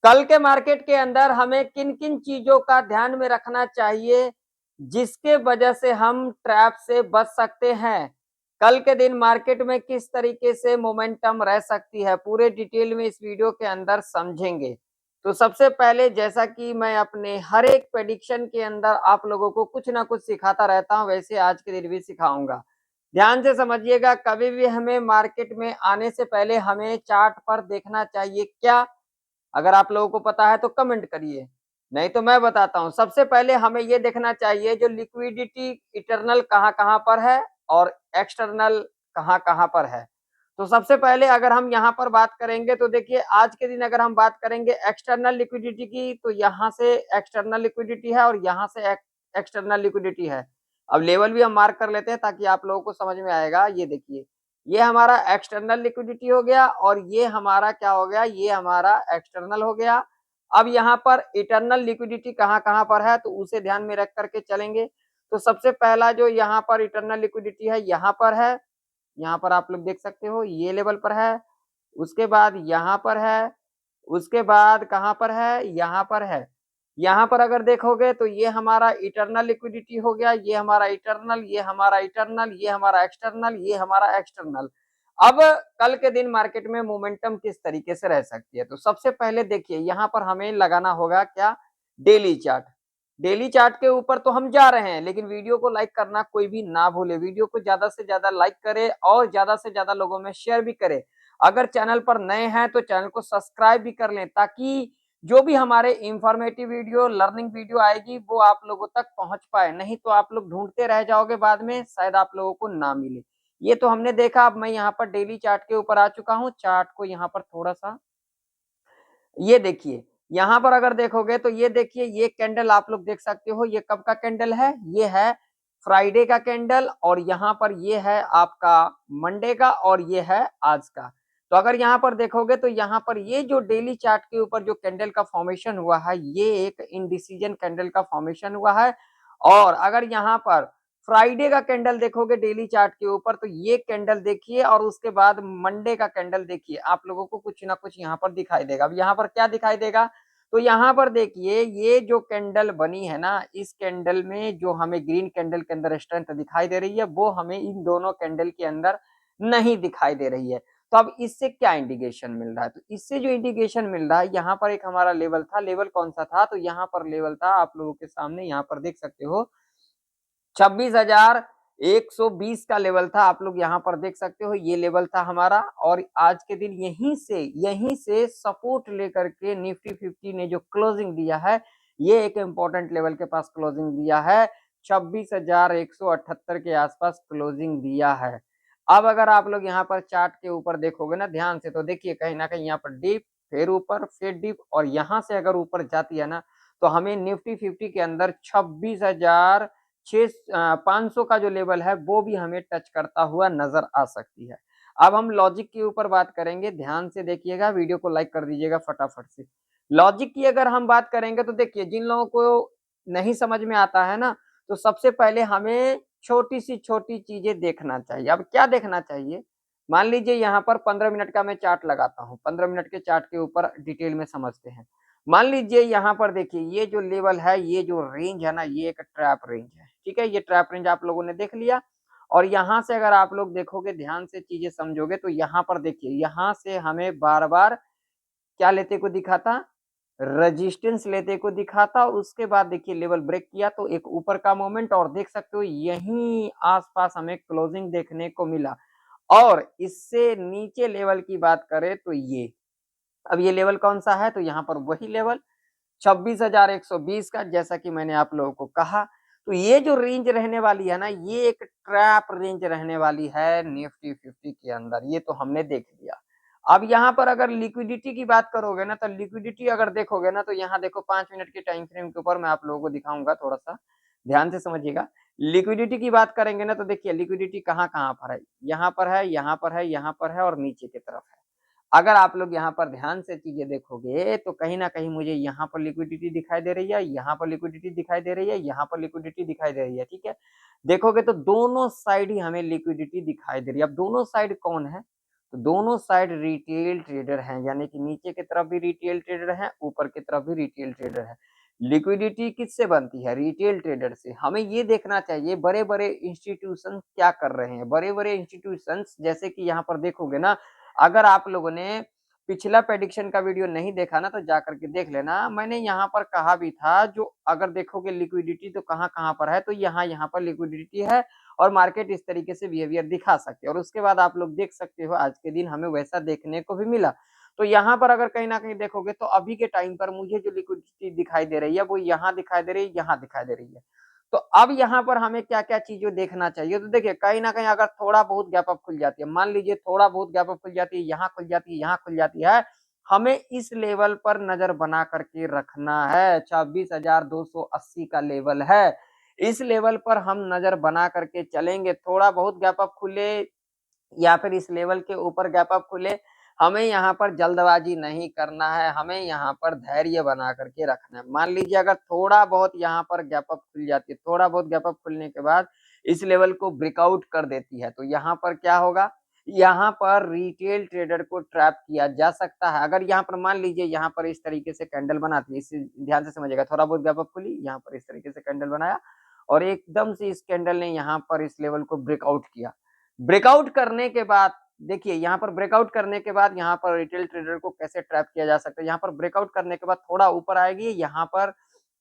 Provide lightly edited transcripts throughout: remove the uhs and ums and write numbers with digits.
कल के मार्केट के अंदर हमें किन किन चीजों का ध्यान में रखना चाहिए जिसके वजह से हम ट्रैप से बच सकते हैं। कल के दिन मार्केट में किस तरीके से मोमेंटम रह सकती है, पूरे डिटेल में इस वीडियो के अंदर समझेंगे। तो सबसे पहले जैसा कि मैं अपने हर एक प्रेडिक्शन के अंदर आप लोगों को कुछ ना कुछ सिखाता रहता हूं, वैसे आज के दिन भी सिखाऊंगा। ध्यान से समझिएगा, कभी भी हमें मार्केट में आने से पहले हमें चार्ट पर देखना चाहिए क्या। अगर आप लोगों को पता है तो कमेंट करिए, नहीं तो मैं बताता हूं। सबसे पहले हमें यह देखना चाहिए जो लिक्विडिटी इंटरनल कहां कहां पर है और एक्सटर्नल कहां कहां पर है। तो सबसे पहले अगर हम यहां पर बात करेंगे तो देखिए आज के दिन अगर हम बात करेंगे एक्सटर्नल लिक्विडिटी की, तो यहां से एक्सटर्नल लिक्विडिटी है और यहां से एक्सटर्नल लिक्विडिटी है। अब लेवल भी हम मार्क कर लेते हैं ताकि आप लोगों को समझ में आएगा। ये देखिए, ये हमारा एक्सटर्नल लिक्विडिटी हो गया और ये हमारा क्या हो गया, ये हमारा एक्सटर्नल हो गया। अब यहाँ पर इंटरनल लिक्विडिटी कहाँ कहाँ पर है तो उसे ध्यान में रख करके चलेंगे। तो सबसे पहला जो यहाँ पर इंटरनल लिक्विडिटी है यहाँ पर है, यहाँ पर आप लोग देख सकते हो ये लेवल पर है। उसके बाद यहाँ पर है, उसके बाद कहाँ पर है, यहाँ पर है। यहाँ पर अगर देखोगे तो ये हमारा इंटरनल लिक्विडिटी हो गया, ये हमारा इंटरनल, ये हमारा इंटरनल, ये हमारा एक्सटर्नल, ये हमारा एक्सटर्नल। अब कल के दिन मार्केट में मोमेंटम किस तरीके से रह सकती है, तो सबसे पहले देखिए यहाँ पर हमें लगाना होगा क्या, डेली चार्ट। डेली चार्ट के ऊपर तो हम जा रहे हैं, लेकिन वीडियो को लाइक करना कोई भी ना भूले। वीडियो को ज्यादा से ज्यादा लाइक करे और ज्यादा से ज्यादा लोगों में शेयर भी करे। अगर चैनल पर नए हैं तो चैनल को सब्सक्राइब भी कर लें, ताकि जो भी हमारे इंफॉर्मेटिव वीडियो, लर्निंग वीडियो आएगी वो आप लोगों तक पहुंच पाए। नहीं तो आप लोग ढूंढते रह जाओगे, बाद में शायद आप लोगों को ना मिले। ये तो हमने देखा। अब मैं यहाँ पर डेली चार्ट के ऊपर आ चुका हूँ। चार्ट को यहाँ पर थोड़ा सा, ये देखिए यहाँ पर अगर देखोगे तो ये देखिए, ये कैंडल आप लोग देख सकते हो। ये कब का कैंडल है, ये है फ्राइडे का कैंडल, और यहाँ पर ये है आपका मंडे का, और ये है आज का। तो अगर यहाँ पर देखोगे तो यहाँ पर ये जो डेली चार्ट के ऊपर जो कैंडल का फॉर्मेशन हुआ है, ये एक इंडिसीजन कैंडल का फॉर्मेशन हुआ है। और अगर यहाँ पर फ्राइडे का कैंडल देखोगे डेली चार्ट के ऊपर, तो ये कैंडल देखिए, और उसके बाद मंडे का कैंडल देखिए, आप लोगों को कुछ ना कुछ यहाँ पर दिखाई देगा। अब यहाँ पर क्या दिखाई देगा, तो यहाँ पर देखिए ये जो कैंडल बनी है ना, इस कैंडल में जो हमें ग्रीन कैंडल के अंदर स्ट्रेंथ दिखाई दे रही है, वो हमें इन दोनों कैंडल के अंदर नहीं दिखाई दे रही है। तो अब इससे क्या इंडिकेशन मिल रहा है, तो इससे जो इंडिकेशन मिल रहा है, यहाँ पर एक हमारा लेवल था। लेवल कौन सा था, तो यहाँ पर लेवल था आप लोगों के सामने, यहाँ पर देख सकते हो 26,120 का लेवल था। आप लोग यहाँ पर देख सकते हो ये लेवल था हमारा। और आज के दिन यहीं से सपोर्ट लेकर के निफ्टी 50 ने जो क्लोजिंग दिया है, ये एक इंपॉर्टेंट लेवल के पास क्लोजिंग दिया है। 26,178 के आसपास क्लोजिंग दिया है। अब अगर आप लोग यहाँ पर चार्ट के ऊपर देखोगे ना ध्यान से, तो देखिए कहीं ना कहीं यहाँ पर डिप, फिर ऊपर, फिर डिप, और यहाँ से अगर ऊपर जाती है ना, तो हमें निफ्टी 50 के अंदर 26,500 का जो लेवल है वो भी हमें टच करता हुआ नजर आ सकती है। अब हम लॉजिक के ऊपर बात करेंगे, ध्यान से देखिएगा, वीडियो को लाइक कर दीजिएगा फटाफट से। लॉजिक की अगर हम बात करेंगे तो देखिए, जिन लोगों को नहीं समझ में आता है ना, तो सबसे पहले हमें छोटी सी छोटी चीजें देखना चाहिए। अब क्या देखना चाहिए, मान लीजिए यहाँ पर 15 मिनट का मैं चार्ट लगाता हूँ। 15 मिनट के चार्ट के ऊपर डिटेल में समझते हैं। मान लीजिए यहाँ पर देखिए, ये जो लेवल है, ये जो रेंज है ना, ये एक ट्रैप रेंज है। ठीक है, ये ट्रैप रेंज आप लोगों ने देख लिया। और यहाँ से अगर आप लोग देखोगे, ध्यान से चीजें समझोगे, तो यहाँ पर देखिए, यहाँ से हमें बार बार क्या लेते को दिखा था, रेजिस्टेंस लेते को दिखा था। उसके बाद देखिए लेवल ब्रेक किया तो एक ऊपर का मोमेंट, और देख सकते हो यहीं आसपास हमें क्लोजिंग देखने को मिला। और इससे नीचे लेवल की बात करें तो ये, अब ये लेवल कौन सा है, तो यहाँ पर वही लेवल 26,120 का, जैसा कि मैंने आप लोगों को कहा। तो ये जो रेंज रहने वाली है ना, ये एक ट्रैप रेंज रहने वाली है निफ्टी 50 के अंदर। ये तो हमने देख लिया। अब यहाँ पर अगर लिक्विडिटी की बात करोगे ना, तो लिक्विडिटी अगर देखोगे ना, तो यहाँ देखो 5 मिनट के टाइम फ्रेम के ऊपर मैं आप लोगों को दिखाऊंगा, थोड़ा सा ध्यान से समझिएगा। लिक्विडिटी की बात करेंगे ना, तो देखिए लिक्विडिटी कहाँ कहाँ पर है, यहाँ पर है, यहाँ पर है, यहाँ पर है, और नीचे की तरफ है। अगर आप लोग यहाँ पर ध्यान से चीजें देखोगे तो कहीं ना कहीं मुझे यहाँ पर लिक्विडिटी दिखाई दे रही है, यहाँ पर लिक्विडिटी दिखाई दे रही है, यहाँ पर लिक्विडिटी दिखाई दे रही है। ठीक है, देखोगे तो दोनों साइड ही हमें लिक्विडिटी दिखाई दे रही है। अब दोनों साइड कौन है, तो दोनों साइड रिटेल ट्रेडर हैं, यानी कि नीचे की तरफ भी रिटेल ट्रेडर हैं, ऊपर की तरफ भी रिटेल ट्रेडर है। लिक्विडिटी किससे बनती है? रिटेल ट्रेडर से। हमें ये देखना चाहिए बड़े-बड़े इंस्टीट्यूशन क्या कर रहे हैं। बड़े-बड़े इंस्टीट्यूशंस जैसे कि यहाँ पर देखोगे ना, अगर आप लोगों ने पिछला प्रेडिक्शन का वीडियो नहीं देखा ना तो जाकर के देख लेना। मैंने यहाँ पर कहा भी था, जो अगर देखोगे लिक्विडिटी तो कहाँ-कहाँ पर है, तो यहाँ पर लिक्विडिटी है और मार्केट इस तरीके से बिहेवियर दिखा सकते हैं और उसके बाद आप लोग देख सकते हो आज के दिन हमें वैसा देखने को भी मिला। तो यहाँ पर अगर कहीं न कहीं देखोगे तो अभी के टाइम पर मुझे जो लिक्विडिटी दिखाई दे रही है वो यहाँ दिखाई दे रही है, यहाँ दिखाई दे रही है। तो अब यहाँ पर हमें क्या-क्या चीज़ें देखना चाहिए? तो देखिए कहीं न कहीं अगर थोड़ा बहुत गैप अप खुल जाती है, मान लीजिए थोड़ा बहुत गैप अप खुल जाती है, यहाँ खुल जाती है, यहाँ खुल जाती है, हमें इस लेवल पर नज़र बना कर के रखना है। 26,280 का लेवल है। इस लेवल पर हम नज़र बना करके चलेंगे। थोड़ा बहुत गैप अप खुले या फिर इस लेवल के ऊपर गैप अप खुले, हमें यहाँ पर जल्दबाजी नहीं करना है, हमें यहाँ पर धैर्य बना करके रखना है। मान लीजिए अगर थोड़ा बहुत यहाँ पर गैप अप खुल जाती है, थोड़ा बहुत गैप अप खुलने के बाद इस लेवल को ब्रेकआउट कर देती है, तो यहाँ पर क्या होगा? यहाँ पर रिटेल ट्रेडर को ट्रैप किया जा सकता है। अगर यहाँ पर मान लीजिए यहाँ पर इस तरीके से कैंडल बनाती है, इसे ध्यान से समझिएगा, थोड़ा बहुत गैप अप खुली, यहाँ पर इस तरीके से कैंडल बनाया और एकदम से इस कैंडल ने यहाँ पर इस लेवल को ब्रेकआउट किया। ब्रेकआउट करने के बाद देखिए यहाँ पर ब्रेकआउट करने के बाद यहाँ पर रिटेल ट्रेडर को कैसे ट्रैप किया जा सकता है। यहाँ पर ब्रेकआउट करने के बाद थोड़ा ऊपर आएगी, यहाँ पर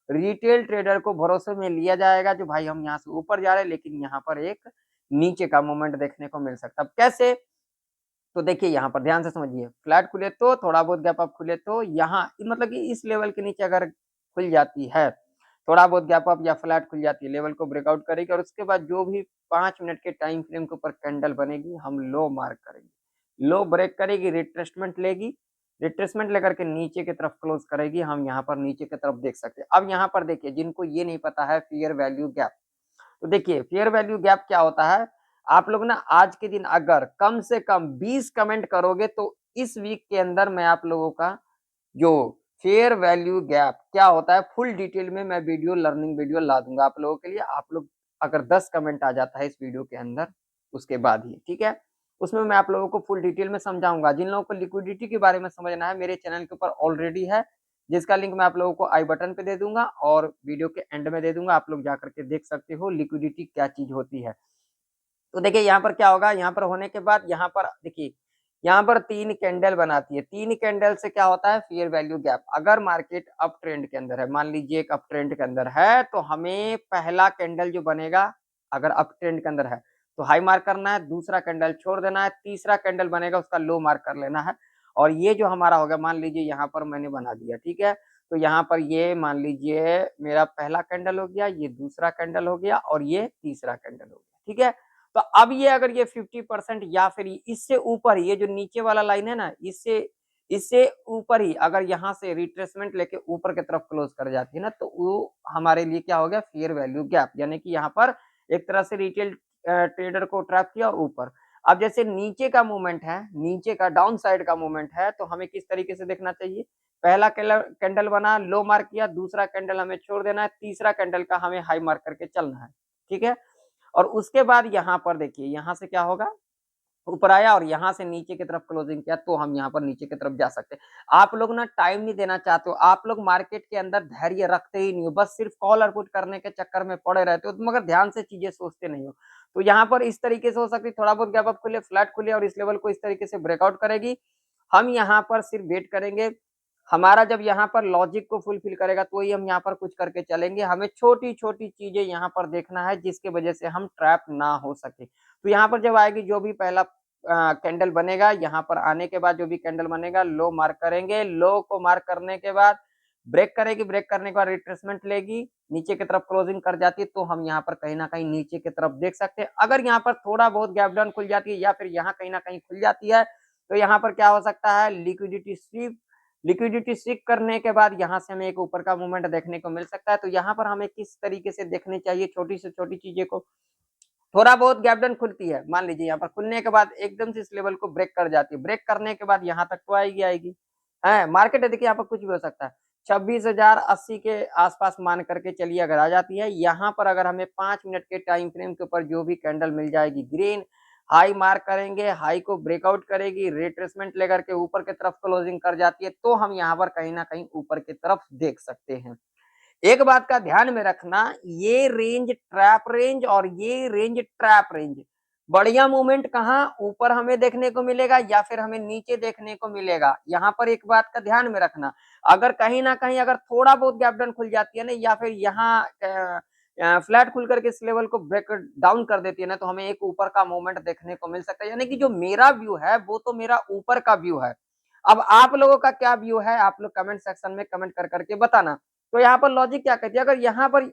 रिटेल ट्रेडर को भरोसे में लिया जाएगा जो भाई हम यहाँ से ऊपर जा रहे हैं, लेकिन यहाँ पर एक नीचे का मूवमेंट देखने को मिल सकता है। अब कैसे? तो देखिए यहाँ पर ध्यान से समझिए, फ्लैट खुले तो, थोड़ा बहुत गैप अप खुले तो, यहाँ मतलब कि इस लेवल के नीचे अगर खुल जाती है, थोड़ा बहुत गैप अप या फ्लैट खुल जाती है, लेवल को ब्रेकआउट करेगी और उसके बाद जो भी 5 मिनट के टाइम फ्रेम के ऊपर कैंडल बनेगी, हम लो मार्क करेंगे। लो ब्रेक करेगी, रिट्रेसमेंट लेगी, रिट्रेसमेंट लेकर के नीचे की तरफ क्लोज करेगी, हम यहाँ पर नीचे की तरफ देख सकते हैं। अब यहाँ पर देखिए, जिनको ये नहीं पता है फेयर वैल्यू गैप, तो देखिए फेयर वैल्यू गैप क्या होता है? आप लोग ना आज के दिन अगर कम से कम 20 कमेंट करोगे तो इस वीक के अंदर मैं आप लोगों का जो फेयर वैल्यू गैप क्या होता है फुल डिटेल में मैं वीडियो लर्निंग वीडियो ला दूंगा आप लोगों के लिए। आप लोग अगर 10 कमेंट आ जाता है इस वीडियो के अंदर उसके बाद ही, ठीक है, उसमें मैं आप लोगों को फुल डिटेल में समझाऊंगा। जिन लोगों को लिक्विडिटी के बारे में समझना है मेरे चैनल के ऊपर ऑलरेडी है, जिसका लिंक मैं आप लोगों को आई बटन पे दे दूंगा और वीडियो के एंड में दे दूंगा। आप लोग जाकर के देख सकते हो लिक्विडिटी क्या चीज होती है। तो देखिए यहाँ पर क्या होगा, यहाँ पर होने के बाद यहाँ पर देखिए यहाँ पर 3 कैंडल बनाती है। 3 कैंडल से क्या होता है? Fair value gap. अगर मार्केट अप ट्रेंड के अंदर है, मान लीजिए एक अप ट्रेंड के अंदर है, तो हमें पहला कैंडल जो बनेगा अगर अप ट्रेंड के अंदर है तो हाई मार्क करना है, दूसरा कैंडल छोड़ देना है, तीसरा कैंडल बनेगा उसका लो मार्क कर लेना है। और ये जो हमारा होगा, मान लीजिए यहाँ पर मैंने बना दिया, ठीक है, तो यहाँ पर ये मान लीजिए मेरा पहला कैंडल हो गया, ये दूसरा कैंडल हो गया और ये तीसरा कैंडल हो गया, ठीक है। तो अब ये अगर ये 50% या फिर इससे ऊपर, ये जो नीचे वाला लाइन है ना, इससे इससे ऊपर ही अगर यहाँ से रिट्रेसमेंट लेके ऊपर की तरफ क्लोज कर जाती है ना, तो वो हमारे लिए क्या हो गया? Fair value gap. यानी कि यहाँ पर एक तरह से रिटेल ट्रेडर को ट्रैप किया और ऊपर। अब जैसे नीचे का मूवमेंट है, नीचे का डाउन साइड का मूवमेंट है, तो हमें किस तरीके से देखना चाहिए? पहला कैंडल बना, लो मार्क किया, दूसरा कैंडल हमें छोड़ देना है, तीसरा कैंडल का हमें हाई मार्क करके चलना है, ठीक है। और उसके बाद यहाँ पर देखिए, यहाँ से क्या होगा? ऊपर आया और यहाँ से नीचे की तरफ क्लोजिंग किया, तो हम यहाँ पर नीचे की तरफ जा सकते हैं। आप लोग ना टाइम नहीं देना चाहते हो, आप लोग मार्केट के अंदर धैर्य रखते ही नहीं हो, बस सिर्फ कॉल और पुट करने के चक्कर में पड़े रहते हो, मगर ध्यान से चीजें सोचते नहीं हो। तो यहाँ पर इस तरीके से हो सकती है, थोड़ा बहुत गैप अप खुले, फ्लैट खुले और इस लेवल को इस तरीके से ब्रेकआउट करेगी। हम यहाँ पर सिर्फ वेट करेंगे, हमारा जब यहाँ पर लॉजिक को फुलफिल करेगा तो ही हम यहाँ पर कुछ करके चलेंगे। हमें छोटी-छोटी चीजें यहाँ पर देखना है जिसकी वजह से हम ट्रैप ना हो सके। तो यहाँ पर जब आएगी जो भी पहला कैंडल बनेगा, यहाँ पर आने के बाद जो भी कैंडल बनेगा लो मार्क करेंगे। लो को मार्क करने के बाद ब्रेक करेगी, ब्रेक करने के बाद रिट्रेसमेंट लेगी, नीचे की तरफ क्लोजिंग कर जाती है, तो हम यहाँ पर कहीं न कहीं नीचे की तरफ देख सकते हैं। अगर यहाँ पर थोड़ा बहुत गैप डाउन खुल जाती है या फिर यहाँ कहीं न कहीं खुल जाती है, तो यहाँ पर क्या हो सकता है? लिक्विडिटी स्वीप करने के बाद यहाँ से हमें एक ऊपर का मूवमेंट देखने को मिल सकता है। तो यहाँ पर हमें किस तरीके से देखनी चाहिए छोटी से छोटी चीजें को? थोड़ा बहुत गैप डाउन खुलती है, मान लीजिए यहाँ पर खुलने के बाद एकदम से इस लेवल को ब्रेक कर जाती है, ब्रेक करने के बाद यहाँ तक तो आएगी है मार्केट है। देखिए यहाँ पर कुछ भी हो सकता है, 26,080 के आसपास मान करके चलिए अगर आ जाती है, यहाँ पर अगर हमें 5 मिनट के टाइम फ्रेम के ऊपर जो भी कैंडल मिल जाएगी ग्रीन, हाई मार्क करेंगे, हाई को ब्रेकआउट करेगी, रिट्रेसमेंट लेकर के ऊपर की तरफ क्लोजिंग कर जाती है, तो हम यहाँ पर कहीं ना कहीं ऊपर की तरफ देख सकते हैं। एक बात का ध्यान में रखना, ये रेंज ट्रैप रेंज और ये रेंज ट्रैप रेंज, बढ़िया मूवमेंट कहाँ ऊपर हमें देखने को मिलेगा या फिर हमें नीचे देखने को मिलेगा। यहाँ पर एक बात का ध्यान में रखना, अगर कहीं ना कहीं अगर थोड़ा बहुत गैप डाउन खुल जाती है ना, या फिर यहाँ फ्लैट खुल करके इस लेवल को ब्रेक डाउन कर देती है ना, तो हमें एक ऊपर का मूवमेंट देखने को मिल सकता है। यानी कि जो मेरा व्यू है वो तो मेरा ऊपर का व्यू है। अब आप लोगों का क्या व्यू है, आप लोग कमेंट सेक्शन में कमेंट कर करके बताना। तो यहाँ पर लॉजिक क्या कहती है, अगर यहाँ पर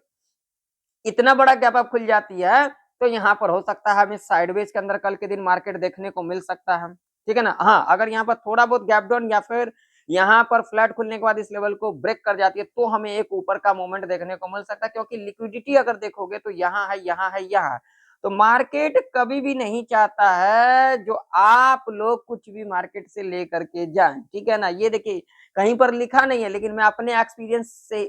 इतना बड़ा गैप अप खुल जाती है, तो यहाँ पर हो सकता है हमें साइडवेज के अंदर कल के दिन मार्केट देखने को मिल सकता है, ठीक है ना। हाँ, अगर यहाँ पर थोड़ा बहुत गैप डाउन या फिर यहाँ पर फ्लैट खुलने के बाद इस लेवल को ब्रेक कर जाती है, तो हमें एक ऊपर का मोमेंट देखने को मिल सकता है, क्योंकि लिक्विडिटी अगर देखोगे तो यहाँ है, यहाँ है, यहाँ है। तो मार्केट कभी भी नहीं चाहता है जो आप लोग कुछ भी मार्केट से लेकर के जाएं, ठीक है ना। ये देखिए कहीं पर लिखा नहीं है, लेकिन मैं अपने एक्सपीरियंस से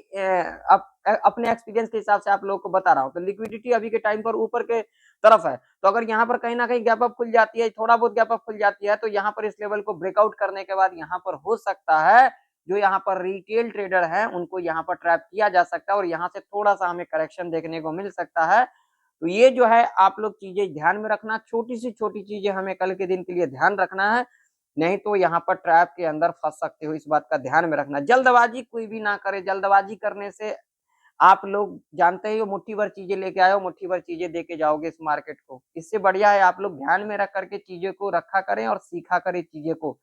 अपने एक्सपीरियंस के हिसाब से आप लोगों को बता रहा हूँ। तो लिक्विडिटी अभी के टाइम पर ऊपर के तरफ है, तो अगर यहाँ पर कहीं ना कहीं गैप अप खुल जाती है, थोड़ा बहुत गैप अप खुल जाती है, तो यहाँ पर इस लेवल को ब्रेकआउट करने के बाद यहाँ पर हो सकता है जो यहाँ पर रिटेल ट्रेडर है उनको यहाँ पर ट्रैप किया जा सकता है और यहाँ से थोड़ा सा हमें करेक्शन देखने को मिल सकता है। तो ये जो है आप लोग चीजें ध्यान में रखना, छोटी सी छोटी चीजें हमें कल के दिन के लिए ध्यान रखना है, नहीं तो यहाँ पर ट्रैप के अंदर फंस सकते हो। इस बात का ध्यान में रखना, जल्दबाजी कोई भी ना करे। जल्दबाजी करने से आप लोग जानते ही हो, मुट्ठी भर चीजें लेके आए हो, मुट्ठी भर चीजें देके जाओगे इस मार्केट को। इससे बढ़िया है आप लोग ध्यान में रख करके चीजों को रखा करें और सीखा करें चीजें को।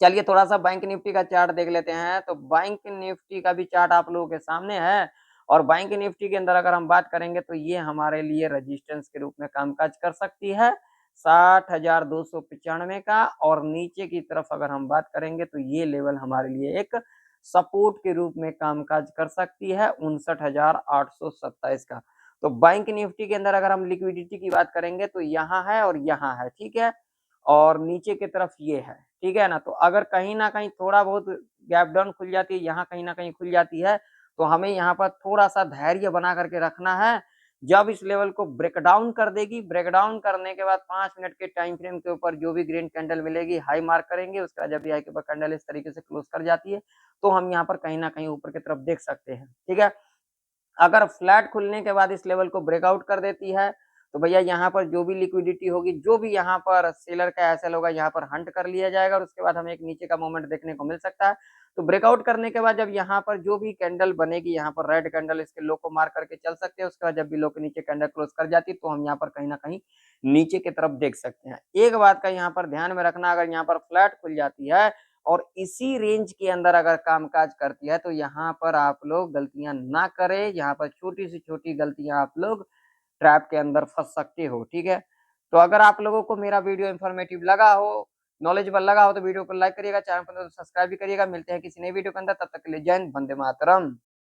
चलिए थोड़ा सा बैंक निफ्टी का चार्ट देख लेते हैं। तो बैंक निफ्टी का भी चार्ट आप लोगों के सामने है, और बैंक निफ्टी के अंदर अगर हम बात करेंगे तो ये हमारे लिए रेजिस्टेंस के रूप में कामकाज कर सकती है 60,295 का, और नीचे की तरफ अगर हम बात करेंगे तो ये लेवल हमारे लिए एक सपोर्ट के रूप में कामकाज कर सकती है 59,827 का। तो बैंक निफ्टी के अंदर अगर हम लिक्विडिटी की बात करेंगे तो यहाँ है और यहाँ है, ठीक है, और नीचे की तरफ ये है, ठीक है ना। तो अगर कहीं ना कहीं थोड़ा बहुत गैप डाउन खुल जाती है, यहाँ कहीं ना कहीं खुल जाती है, तो हमें यहाँ पर थोड़ा सा धैर्य बना करके रखना है। जब इस लेवल को ब्रेक डाउन कर देगी, ब्रेक डाउन करने के बाद 5 मिनट के टाइम फ्रेम के ऊपर जो भी ग्रीन कैंडल मिलेगी हाई मार्क करेंगे, उसके बाद जब हाई के ऊपर कैंडल इस तरीके से क्लोज कर जाती है, तो हम यहाँ पर कहीं ना कहीं ऊपर की तरफ देख सकते हैं, ठीक है। अगर फ्लैट खुलने के बाद इस लेवल को ब्रेकआउट कर देती है, तो भैया यहाँ पर जो भी लिक्विडिटी होगी, जो भी यहाँ पर सेलर का एसएल होगा, यहाँ पर हंट कर लिया जाएगा और उसके बाद हमें एक नीचे का मोमेंट देखने को मिल सकता है। तो ब्रेकआउट करने के बाद जब यहाँ पर जो भी कैंडल बनेगी, यहाँ पर रेड कैंडल इसके लो को मार करके चल सकते हैं, उसके बाद जब भी लो के नीचे कैंडल क्लोज कर जाती है, तो हम यहाँ पर कहीं ना कहीं नीचे की तरफ देख सकते हैं। एक बात का यहाँ पर ध्यान में रखना, अगर यहाँ पर फ्लैट खुल जाती है और इसी रेंज के अंदर अगर कामकाज करती है, तो यहाँ पर आप लोग गलतियां ना करें। यहाँ पर छोटी से छोटी गलतियां आप लोग ट्रैप के अंदर फंस सकते हो, ठीक है। तो अगर आप लोगों को मेरा वीडियो इन्फॉर्मेटिव लगा हो, नॉलेजेबल लगा हो, तो वीडियो को लाइक करिएगा, चैनल को सब्सक्राइब भी करिएगा। मिलते हैं किसी नई वीडियो के अंदर, तब तक के लिए जय हिंद, वंदे मातरम।